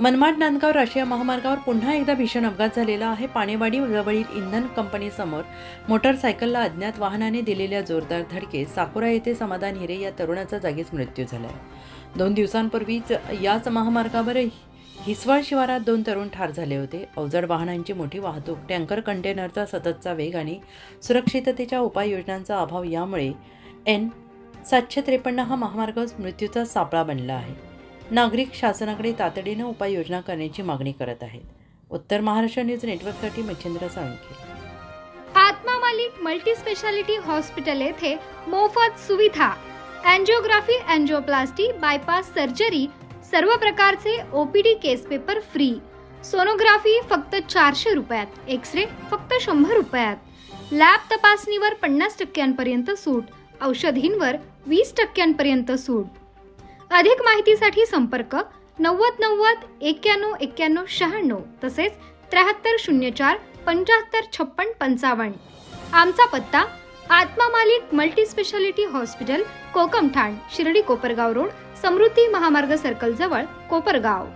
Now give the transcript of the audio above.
मनमाड नांदगाव राष्ट्रीय महामार्गावर पुन्हा एकदा भीषण अपघात झालेला आहे। पाणेवाडी जवळील इंधन कंपनीसमोर मोटरसायकलला अज्ञात वाहनाने दिलेल्या जोरदार धडकेत साकुरा येथे समाधान हिरे या तरुणाचा जागीच मृत्यू झाला आहे। 2 दिवसांपूर्वीच याच महामार्गावर हिसवळ शिवारात 2 तरुण ठार झाले होते। अवजड वाहनांची मोठी वाहतूक, टँकर कंटेनरचा सततचा वेग आणि सुरक्षिततेच्या उपाययोजनांचा अभाव यामुळे N753 हा महामार्ग मृत्यूचा सापळा बनला आहे। नागरिक शासनाकडे तातडीने उपाययोजना करण्याची मागणी करत आहेत। उत्तर महाराष्ट्र न्यूज नेटवर्कसाठी मच्छिंद्र साळुंखे। आत्मा मालिक मल्टी स्पेशालिटी हॉस्पिटल येथे मोफत सुविधा, एंजियोग्राफी, एंजियोप्लास्टी, बायपास सर्जरी, सर्व प्रकारचे ओपीडी केस पेपर फ्री, सोनोग्राफी फक्त 400 रुपयात, एक्सरे फक्त 100 रुपयात, लॅब तपासणीवर 50% सूट, औषधींवर 20% सूट। अधिक माहितीसाठी संपर्क 90 90 91 91 96 तसेच 7304 75 56 55। आमचा पत्ता Atma Malik multi speciality hospital, Kokamthan, Shirdi Kopargaon road, Samruddhi Mahamarg circle जवळ, कोपरगाव।